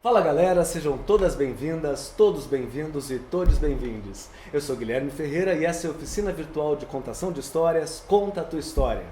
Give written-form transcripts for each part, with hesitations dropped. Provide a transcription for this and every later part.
Fala galera, sejam todas bem-vindas, todos bem-vindos e todos bem-vindes. Eu sou Guilherme Ferreira e essa é a oficina virtual de contação de histórias Conta a Tua História.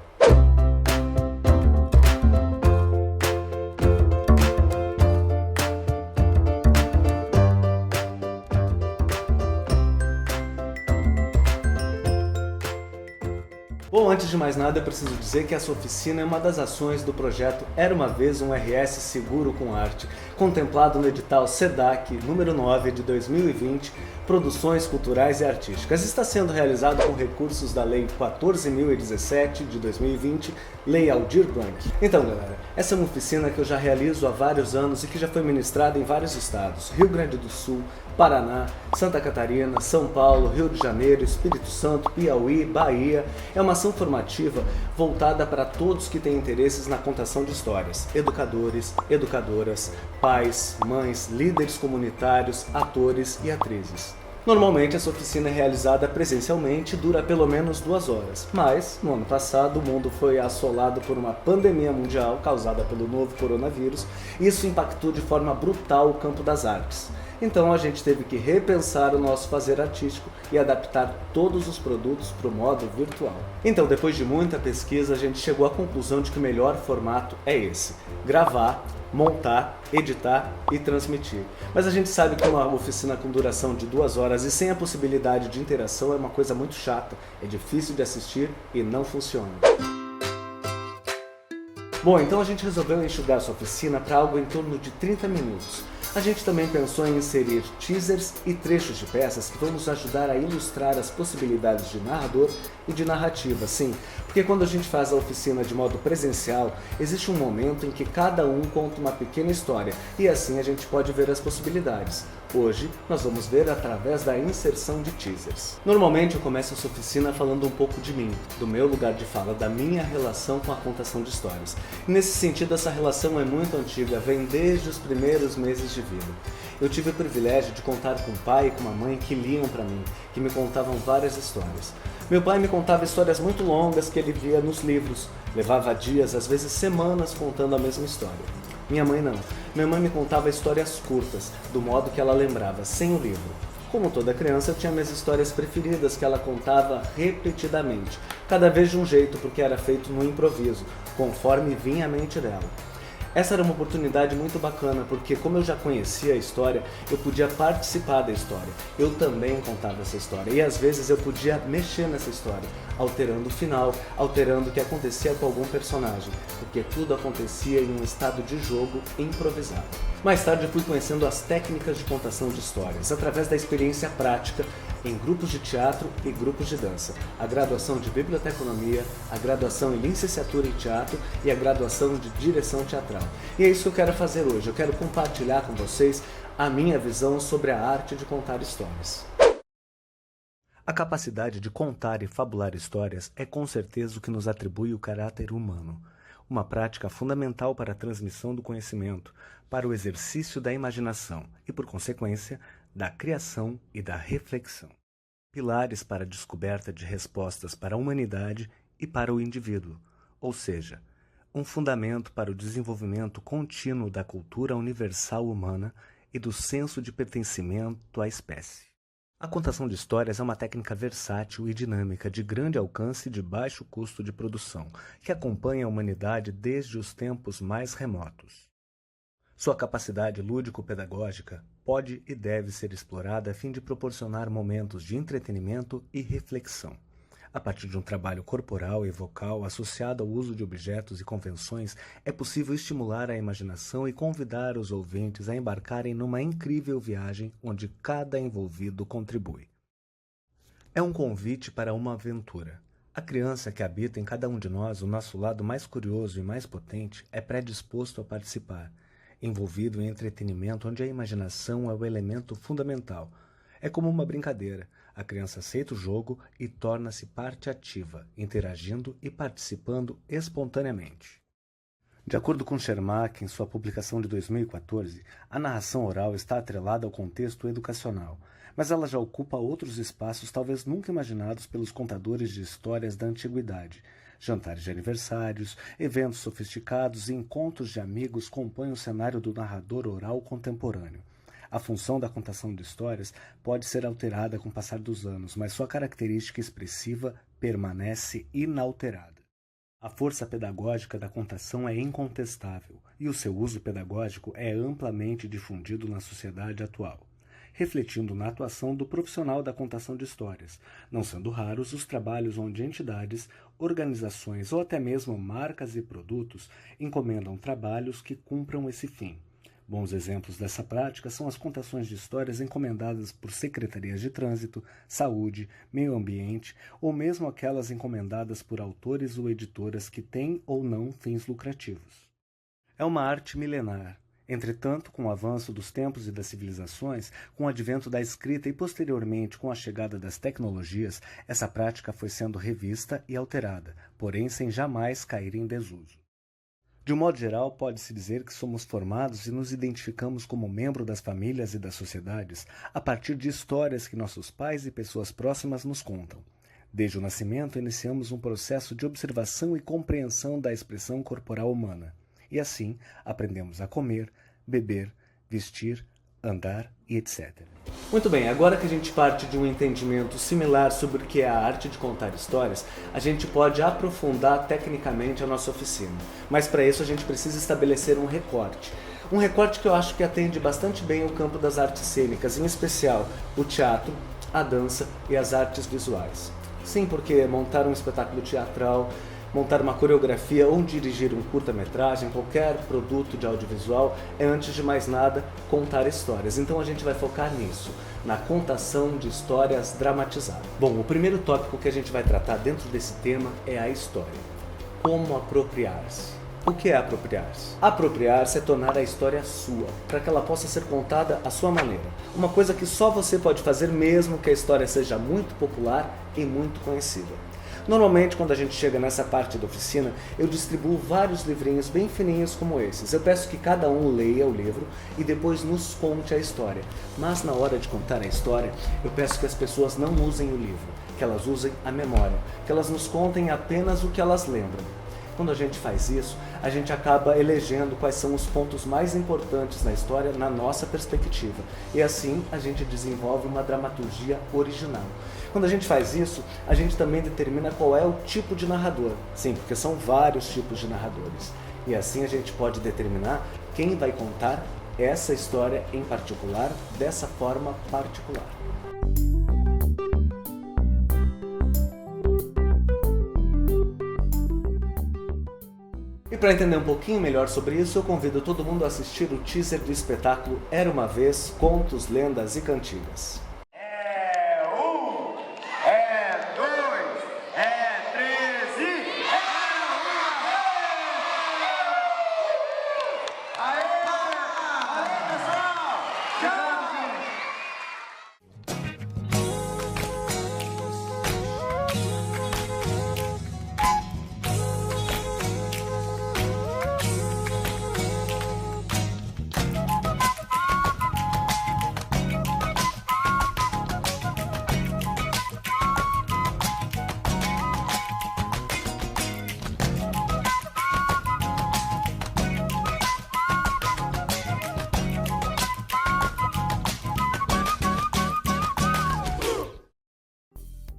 Bom, antes de mais nada, eu preciso dizer que essa oficina é uma das ações do projeto Era Uma Vez um RS Seguro com Arte, contemplado no edital SEDAC número 9 de 2020, Produções Culturais e Artísticas. Está sendo realizado com recursos da Lei 14.017 de 2020, Lei Aldir Blanc. Então, galera, essa é uma oficina que eu já realizo há vários anos e que já foi ministrada em vários estados: Rio Grande do Sul, Paraná, Santa Catarina, São Paulo, Rio de Janeiro, Espírito Santo, Piauí, Bahia. É uma ação formativa voltada para todos que têm interesses na contação de histórias: educadores, educadoras, pais, mães, líderes comunitários, atores e atrizes. Normalmente essa oficina é realizada presencialmente e dura pelo menos 2 horas, mas no ano passado o mundo foi assolado por uma pandemia mundial causada pelo novo coronavírus e isso impactou de forma brutal o campo das artes. Então a gente teve que repensar o nosso fazer artístico e adaptar todos os produtos para o modo virtual. Então, depois de muita pesquisa, a gente chegou à conclusão de que o melhor formato é esse: gravar, montar, editar e transmitir. Mas a gente sabe que uma oficina com duração de 2 horas e sem a possibilidade de interação é uma coisa muito chata, é difícil de assistir e não funciona. Bom, então a gente resolveu enxugar essa oficina para algo em torno de 30 minutos. A gente também pensou em inserir teasers e trechos de peças que vão nos ajudar a ilustrar as possibilidades de narrador e de narrativa, sim, porque quando a gente faz a oficina de modo presencial, existe um momento em que cada um conta uma pequena história e assim a gente pode ver as possibilidades. Hoje, nós vamos ver através da inserção de teasers. Normalmente eu começo essa oficina falando um pouco de mim, do meu lugar de fala, da minha relação com a contação de histórias. E nesse sentido, essa relação é muito antiga, vem desde os primeiros meses de vida. Eu tive o privilégio de contar com um pai e com uma mãe que liam para mim, que me contavam várias histórias. Meu pai me contava histórias muito longas que ele via nos livros, levava dias, às vezes semanas, contando a mesma história. Minha mãe não. Minha mãe me contava histórias curtas, do modo que ela lembrava, sem o livro. Como toda criança, eu tinha minhas histórias preferidas que ela contava repetidamente, cada vez de um jeito, porque era feito no improviso, conforme vinha à mente dela. Essa era uma oportunidade muito bacana, porque como eu já conhecia a história, eu podia participar da história. Eu também contava essa história e às vezes eu podia mexer nessa história, alterando o final, alterando o que acontecia com algum personagem, porque tudo acontecia em um estado de jogo improvisado. Mais tarde eu fui conhecendo as técnicas de contação de histórias, através da experiência prática em grupos de teatro e grupos de dança, a graduação de biblioteconomia, a graduação em licenciatura em teatro e a graduação de direção teatral. E é isso que eu quero fazer hoje, eu quero compartilhar com vocês a minha visão sobre a arte de contar histórias. A capacidade de contar e fabular histórias é com certeza o que nos atribui o caráter humano, uma prática fundamental para a transmissão do conhecimento, para o exercício da imaginação e, por consequência, da criação e da reflexão. Pilares para a descoberta de respostas para a humanidade e para o indivíduo, ou seja, um fundamento para o desenvolvimento contínuo da cultura universal humana e do senso de pertencimento à espécie. A contação de histórias é uma técnica versátil e dinâmica de grande alcance e de baixo custo de produção, que acompanha a humanidade desde os tempos mais remotos. Sua capacidade lúdico-pedagógica pode e deve ser explorada a fim de proporcionar momentos de entretenimento e reflexão. A partir de um trabalho corporal e vocal associado ao uso de objetos e convenções, é possível estimular a imaginação e convidar os ouvintes a embarcarem numa incrível viagem onde cada envolvido contribui. É um convite para uma aventura. A criança que habita em cada um de nós, o nosso lado mais curioso e mais potente, é predisposto a participar, envolvido em entretenimento onde a imaginação é o elemento fundamental. É como uma brincadeira. A criança aceita o jogo e torna-se parte ativa, interagindo e participando espontaneamente. De acordo com Schermak, em sua publicação de 2014, a narração oral está atrelada ao contexto educacional, mas ela já ocupa outros espaços talvez nunca imaginados pelos contadores de histórias da antiguidade, Jantares de aniversários, eventos sofisticados e encontros de amigos compõem o cenário do narrador oral contemporâneo. A função da contação de histórias pode ser alterada com o passar dos anos, mas sua característica expressiva permanece inalterada. A força pedagógica da contação é incontestável e o seu uso pedagógico é amplamente difundido na sociedade atual, refletindo na atuação do profissional da contação de histórias, não sendo raros os trabalhos onde entidades, organizações ou até mesmo marcas e produtos encomendam trabalhos que cumpram esse fim. Bons exemplos dessa prática são as contações de histórias encomendadas por secretarias de trânsito, saúde, meio ambiente ou mesmo aquelas encomendadas por autores ou editoras que têm ou não fins lucrativos. É uma arte milenar. Entretanto, com o avanço dos tempos e das civilizações, com o advento da escrita e posteriormente com a chegada das tecnologias, essa prática foi sendo revista e alterada, porém sem jamais cair em desuso. De um modo geral, pode-se dizer que somos formados e nos identificamos como membro das famílias e das sociedades a partir de histórias que nossos pais e pessoas próximas nos contam. Desde o nascimento, iniciamos um processo de observação e compreensão da expressão corporal humana. E assim, aprendemos a comer, beber, vestir, andar e etc. Muito bem, agora que a gente parte de um entendimento similar sobre o que é a arte de contar histórias, a gente pode aprofundar tecnicamente a nossa oficina. Mas para isso a gente precisa estabelecer um recorte. Um recorte que eu acho que atende bastante bem o campo das artes cênicas, em especial o teatro, a dança e as artes visuais. Sim, porque montar um espetáculo teatral, montar uma coreografia ou dirigir um curta-metragem, qualquer produto de audiovisual, é antes de mais nada contar histórias. Então a gente vai focar nisso, na contação de histórias dramatizadas. Bom, o primeiro tópico que a gente vai tratar dentro desse tema é a história. Como apropriar-se? O que é apropriar-se? Apropriar-se é tornar a história sua, para que ela possa ser contada à sua maneira. Uma coisa que só você pode fazer mesmo que a história seja muito popular e muito conhecida. Normalmente, quando a gente chega nessa parte da oficina, eu distribuo vários livrinhos bem fininhos como esses. Eu peço que cada um leia o livro e depois nos conte a história. Mas na hora de contar a história, eu peço que as pessoas não usem o livro, que elas usem a memória, que elas nos contem apenas o que elas lembram. Quando a gente faz isso, a gente acaba elegendo quais são os pontos mais importantes na história na nossa perspectiva. E assim a gente desenvolve uma dramaturgia original. Quando a gente faz isso, a gente também determina qual é o tipo de narrador. Sim, porque são vários tipos de narradores. E assim a gente pode determinar quem vai contar essa história em particular, dessa forma particular. E para entender um pouquinho melhor sobre isso, eu convido todo mundo a assistir o teaser do espetáculo Era Uma Vez, Contos, Lendas e Cantigas.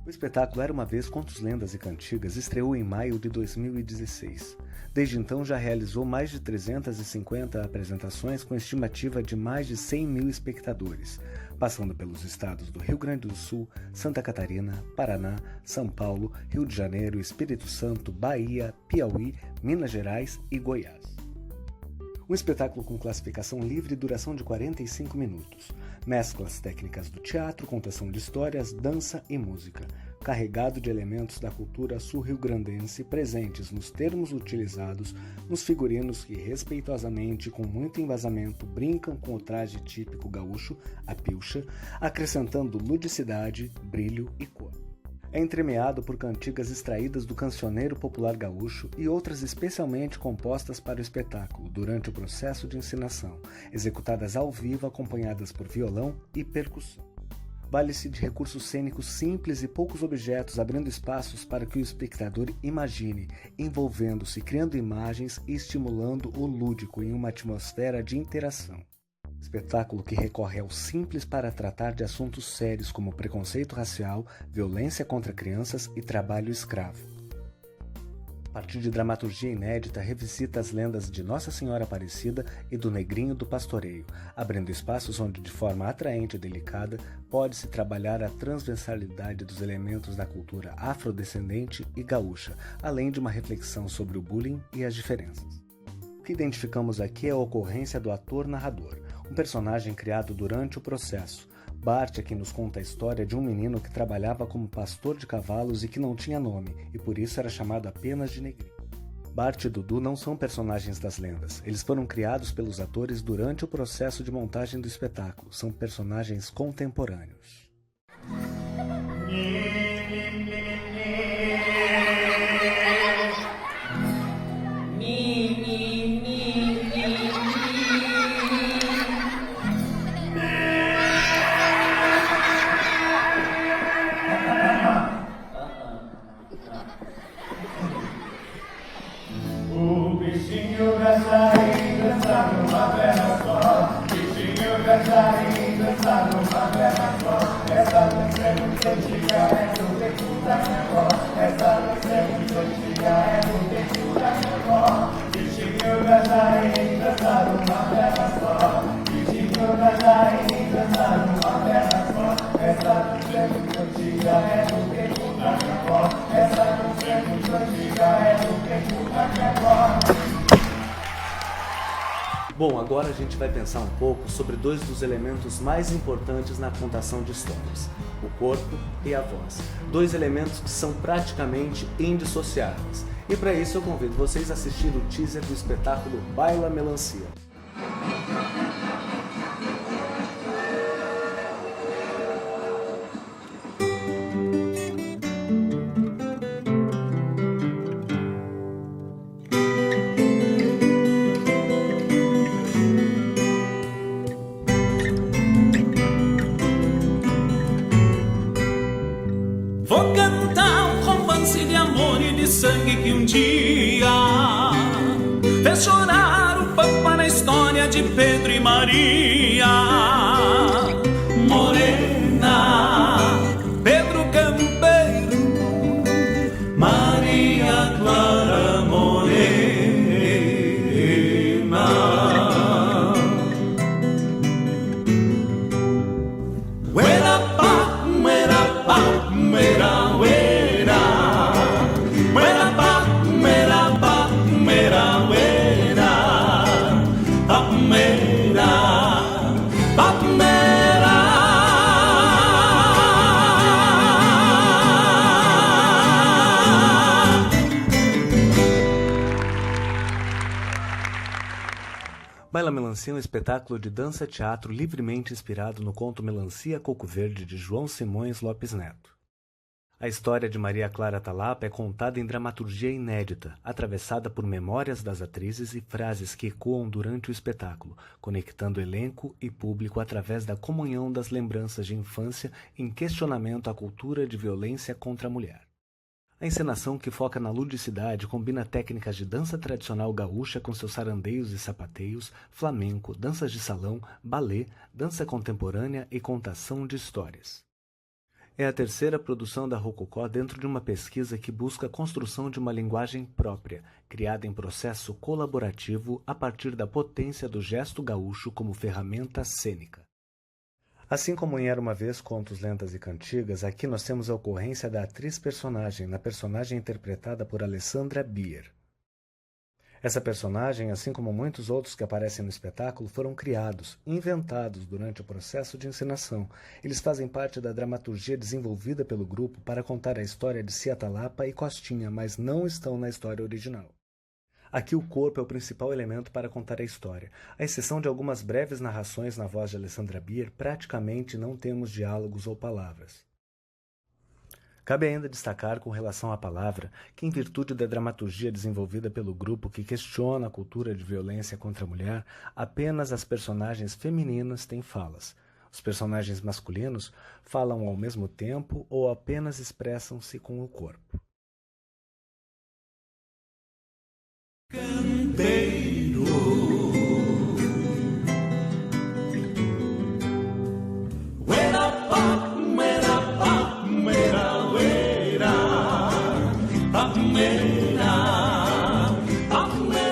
O espetáculo Era Uma Vez, Contos, Lendas e Cantigas estreou em maio de 2016. Desde então já realizou mais de 350 apresentações com estimativa de mais de 100 mil espectadores, passando pelos estados do Rio Grande do Sul, Santa Catarina, Paraná, São Paulo, Rio de Janeiro, Espírito Santo, Bahia, Piauí, Minas Gerais e Goiás. Um espetáculo com classificação livre e duração de 45 minutos. Mescla as técnicas do teatro, contação de histórias, dança e música, carregado de elementos da cultura sul-riograndense presentes nos termos utilizados, nos figurinos que, respeitosamente e com muito embasamento, brincam com o traje típico gaúcho, a pilcha, acrescentando ludicidade, brilho e cor. É entremeado por cantigas extraídas do cancioneiro popular gaúcho e outras especialmente compostas para o espetáculo durante o processo de encenação, executadas ao vivo acompanhadas por violão e percussão. Vale-se de recursos cênicos simples e poucos objetos, abrindo espaços para que o espectador imagine, envolvendo-se, criando imagens e estimulando o lúdico em uma atmosfera de interação. Espetáculo que recorre ao simples para tratar de assuntos sérios como preconceito racial, violência contra crianças e trabalho escravo. A partir de dramaturgia inédita, revisita as lendas de Nossa Senhora Aparecida e do Negrinho do Pastoreio, abrindo espaços onde, de forma atraente e delicada, pode-se trabalhar a transversalidade dos elementos da cultura afrodescendente e gaúcha, além de uma reflexão sobre o bullying e as diferenças. O que identificamos aqui é a ocorrência do ator-narrador, um personagem criado durante o processo. Bart aqui nos conta a história de um menino que trabalhava como pastor de cavalos e que não tinha nome, e por isso era chamado apenas de Negrinho. Bart e Dudu não são personagens das lendas, eles foram criados pelos atores durante o processo de montagem do espetáculo, são personagens contemporâneos. Bom, agora a gente vai pensar um pouco sobre dois dos elementos mais importantes na contação de histórias, o corpo e a voz. Dois elementos que são praticamente indissociáveis. E para isso eu convido vocês a assistir o teaser do espetáculo Baila Melancia. Vou cantar um romance de amor e de sangue que um dia fez chorar o pampa na história de Pedro e Maria. Morena, Pedro Campeiro, Maria Clara Morena. Baila Melancia é um espetáculo de dança-teatro livremente inspirado no conto Melancia Coco Verde de João Simões Lopes Neto. A história de Maria Clara Talapa é contada em dramaturgia inédita, atravessada por memórias das atrizes e frases que ecoam durante o espetáculo, conectando elenco e público através da comunhão das lembranças de infância em questionamento à cultura de violência contra a mulher. A encenação, que foca na ludicidade, combina técnicas de dança tradicional gaúcha com seus sarandeios e sapateios, flamenco, danças de salão, balé, dança contemporânea e contação de histórias. É a terceira produção da Rococó dentro de uma pesquisa que busca a construção de uma linguagem própria, criada em processo colaborativo a partir da potência do gesto gaúcho como ferramenta cênica. Assim como em Era Uma Vez, Contos, Lendas e Cantigas, aqui nós temos a ocorrência da atriz-personagem, na personagem interpretada por Alessandra Bier. Essa personagem, assim como muitos outros que aparecem no espetáculo, foram criados, inventados durante o processo de encenação. Eles fazem parte da dramaturgia desenvolvida pelo grupo para contar a história de Cia Talapa e Costinha, mas não estão na história original. Aqui o corpo é o principal elemento para contar a história. À exceção de algumas breves narrações na voz de Alessandra Bier, praticamente não temos diálogos ou palavras. Cabe ainda destacar com relação à palavra que, em virtude da dramaturgia desenvolvida pelo grupo que questiona a cultura de violência contra a mulher, apenas as personagens femininas têm falas. Os personagens masculinos falam ao mesmo tempo ou apenas expressam-se com o corpo. Campeiro, uera pa, uera pa, uera, uera, pa, uera, pa, uera.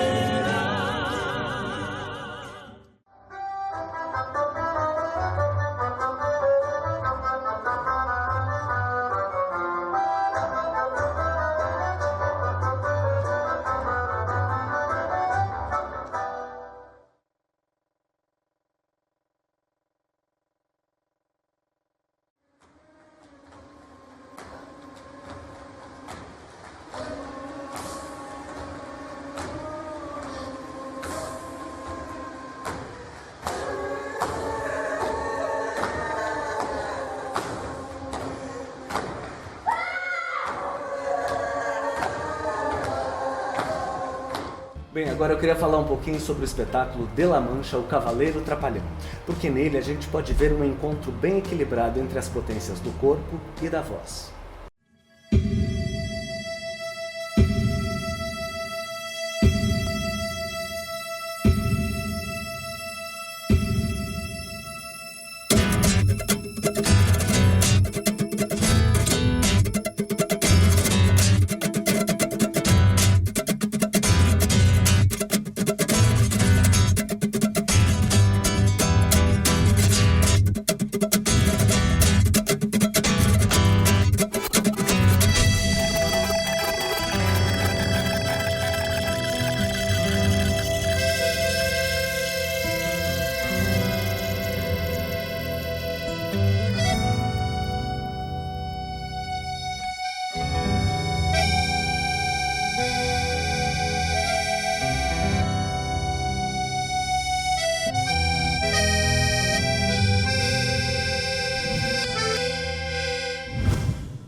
Bem, agora eu queria falar um pouquinho sobre o espetáculo De La Mancha, o Cavaleiro Trapalhão, porque nele a gente pode ver um encontro bem equilibrado entre as potências do corpo e da voz.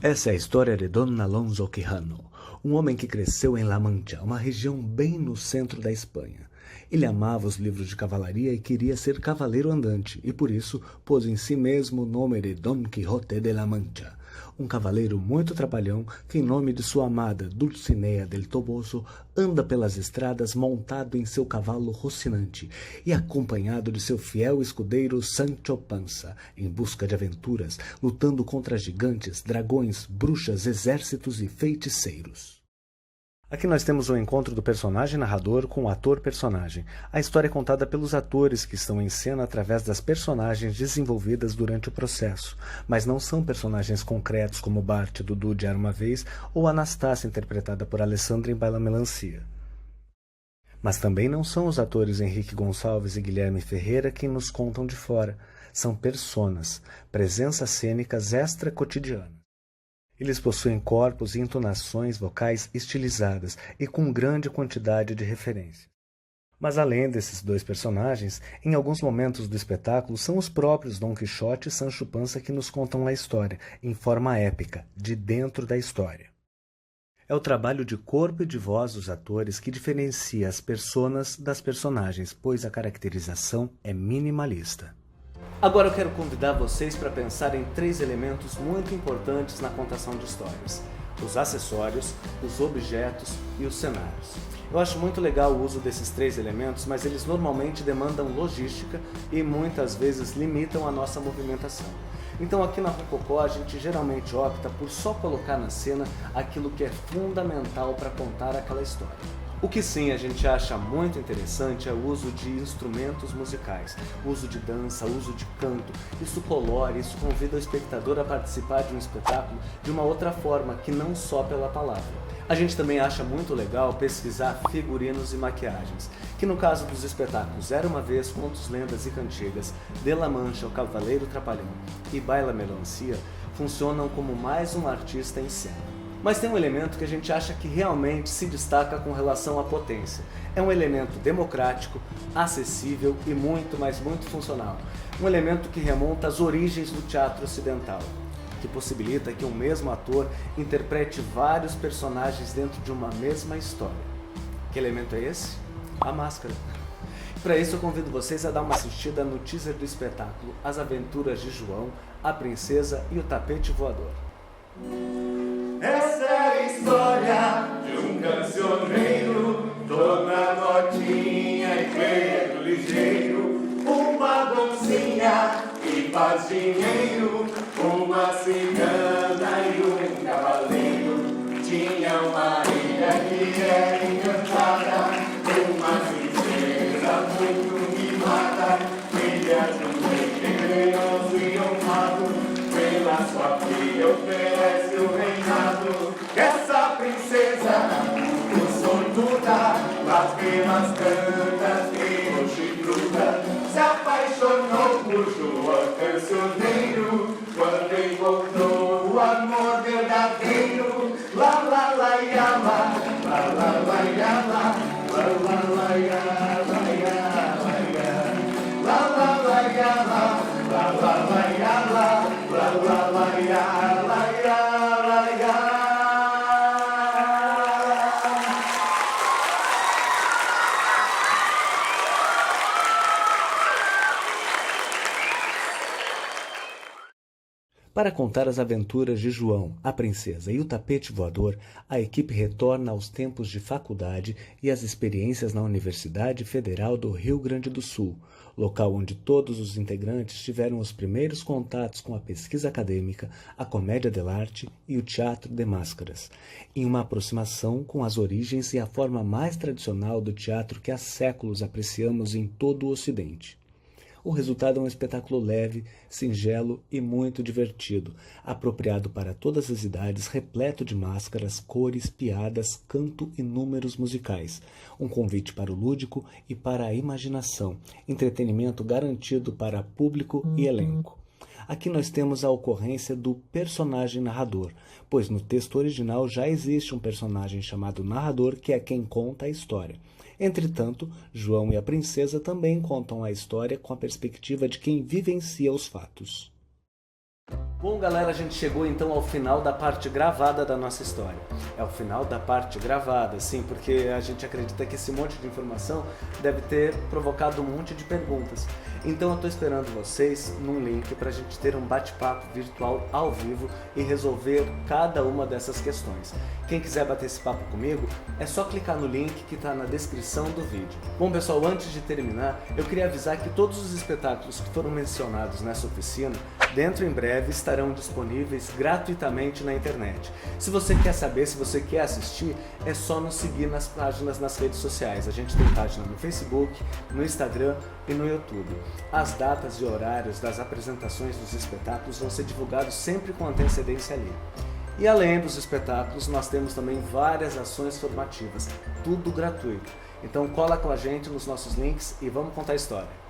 Essa é a história de Don Alonso Quijano, um homem que cresceu em La Mancha, uma região bem no centro da Espanha. Ele amava os livros de cavalaria e queria ser cavaleiro andante, e por isso pôs em si mesmo o nome de Don Quixote de La Mancha, um cavaleiro muito trapalhão que, em nome de sua amada Dulcinea del Toboso, anda pelas estradas montado em seu cavalo Rocinante e acompanhado de seu fiel escudeiro Sancho Panza, em busca de aventuras, lutando contra gigantes, dragões, bruxas, exércitos e feiticeiros. Aqui nós temos o encontro do personagem narrador com o ator-personagem. A história é contada pelos atores que estão em cena através das personagens desenvolvidas durante o processo, mas não são personagens concretos como Bart, Dudu de Era Uma Vez ou Anastácia, interpretada por Alessandra em Baila Melancia. Mas também não são os atores Henrique Gonçalves e Guilherme Ferreira quem nos contam de fora. São personas, presenças cênicas extra-cotidianas. Eles possuem corpos e entonações vocais estilizadas e com grande quantidade de referências. Mas além desses dois personagens, em alguns momentos do espetáculo são os próprios Dom Quixote e Sancho Panza que nos contam a história, em forma épica, de dentro da história. É o trabalho de corpo e de voz dos atores que diferencia as personas das personagens, pois a caracterização é minimalista. Agora eu quero convidar vocês para pensar em 3 elementos muito importantes na contação de histórias: os acessórios, os objetos e os cenários. Eu acho muito legal o uso desses 3 elementos, mas eles normalmente demandam logística e muitas vezes limitam a nossa movimentação. Então aqui na Rococó a gente geralmente opta por só colocar na cena aquilo que é fundamental para contar aquela história. O que sim a gente acha muito interessante é o uso de instrumentos musicais, o uso de dança, o uso de canto. Isso colore, isso convida o espectador a participar de um espetáculo de uma outra forma, que não só pela palavra. A gente também acha muito legal pesquisar figurinos e maquiagens, que no caso dos espetáculos Era Uma Vez, Contos, Lendas e Cantigas, De La Mancha, O Cavaleiro Trapalhão e Baila Melancia, funcionam como mais um artista em cena. Mas tem um elemento que a gente acha que realmente se destaca com relação à potência. É um elemento democrático, acessível e muito, mas muito funcional. Um elemento que remonta às origens do teatro ocidental, que possibilita que um mesmo ator interprete vários personagens dentro de uma mesma história. Que elemento é esse? A máscara. Para isso eu convido vocês a dar uma assistida no teaser do espetáculo As Aventuras de João, a Princesa e o Tapete Voador. Essa é a história de um cancioneiro, Dona Notinha e Pedro Ligeiro, uma donzinha e faz dinheiro, uma cigana e um cavaleiro. Tinha uma ilha que era encantada, uma princesa muito mimada, filha de um rei tenebroso e honrado. Pela sua filha oferece o reinado. Essa princesa, sortuda, las pelas tantas criou chifruda, se apaixonou por João Cancioneiro, quando encontrou o amor verdadeiro. La la la ya la, la la la ya la, la la la ya la ya la ya, la la la ya la, la la la ya la, la la la ya la ya la ya. Para contar as aventuras de João, a Princesa e o Tapete Voador, a equipe retorna aos tempos de faculdade e às experiências na Universidade Federal do Rio Grande do Sul, local onde todos os integrantes tiveram os primeiros contatos com a pesquisa acadêmica, a comédia dell'arte e o teatro de máscaras, em uma aproximação com as origens e a forma mais tradicional do teatro que há séculos apreciamos em todo o Ocidente. O resultado é um espetáculo leve, singelo e muito divertido, apropriado para todas as idades, repleto de máscaras, cores, piadas, canto e números musicais. Um convite para o lúdico e para a imaginação, entretenimento garantido para público e elenco. Aqui nós temos a ocorrência do personagem narrador, pois no texto original já existe um personagem chamado narrador que é quem conta a história. Entretanto, João e a Princesa também contam a história com a perspectiva de quem vivencia os fatos. Bom, galera, a gente chegou então ao final da parte gravada da nossa história. É o final da parte gravada, sim, porque a gente acredita que esse monte de informação deve ter provocado um monte de perguntas. Então eu estou esperando vocês num link para a gente ter um bate-papo virtual ao vivo e resolver cada uma dessas questões. Quem quiser bater esse papo comigo, é só clicar no link que está na descrição do vídeo. Bom, pessoal, antes de terminar, eu queria avisar que todos os espetáculos que foram mencionados nessa oficina, dentro em breve estarão disponíveis gratuitamente na internet. Se você quer saber, se você quer assistir, é só nos seguir nas páginas nas redes sociais. A gente tem página no Facebook, no Instagram e no YouTube. As datas e horários das apresentações dos espetáculos vão ser divulgados sempre com antecedência ali. E além dos espetáculos, nós temos também várias ações formativas, tudo gratuito. Então cola com a gente nos nossos links e vamos contar a história.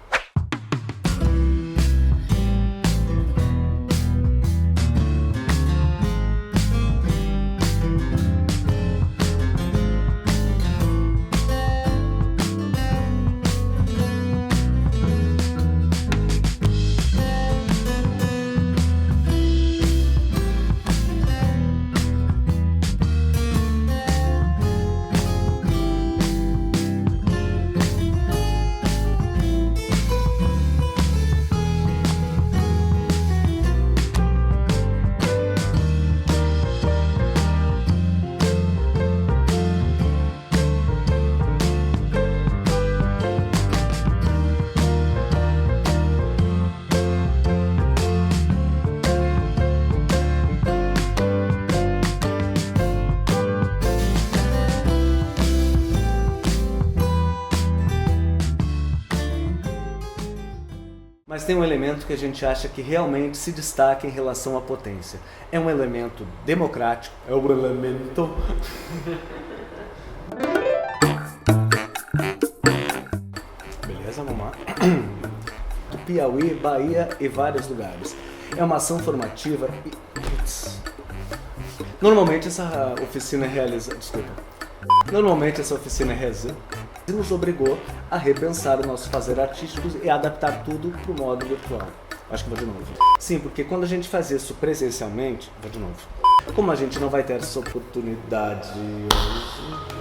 Mas tem um elemento que a gente acha que realmente se destaca em relação à potência. É um elemento democrático, é um elemento... Beleza, vamos lá. Do Piauí, Bahia e vários lugares. É uma ação formativa e... Normalmente essa oficina nos obrigou a repensar o nosso fazer artístico e adaptar tudo para o modo virtual. Acho que vou de novo. Sim, porque quando a gente faz isso presencialmente... Vou de novo. Como a gente não vai ter essa oportunidade hoje...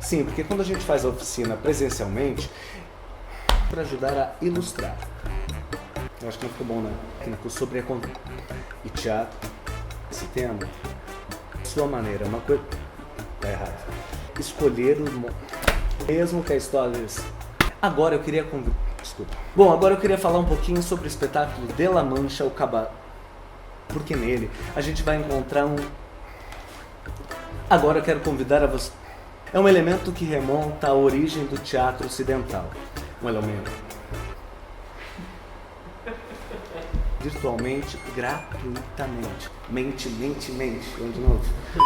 Sim, porque quando a gente faz a oficina presencialmente, para ajudar a ilustrar. Eu acho que não ficou bom, né? Técnico sobre e teatro. Esse tema, sua maneira, uma coisa. Tá errado. Escolher o mesmo que a história. Agora eu queria Desculpa. Bom, agora eu queria falar um pouquinho sobre o espetáculo De La Mancha, o Cabaré. Porque nele a gente vai encontrar um. Agora eu quero convidar a você. É um elemento que remonta à origem do teatro ocidental. Um elemento virtualmente, gratuitamente. Mente. Vamos de novo.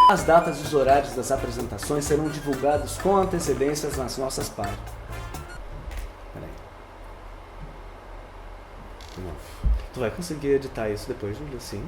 As datas e os horários das apresentações serão divulgados com antecedências nas nossas páginas. Peraí. De novo. Tu vai conseguir editar isso depois, Júlia? Sim?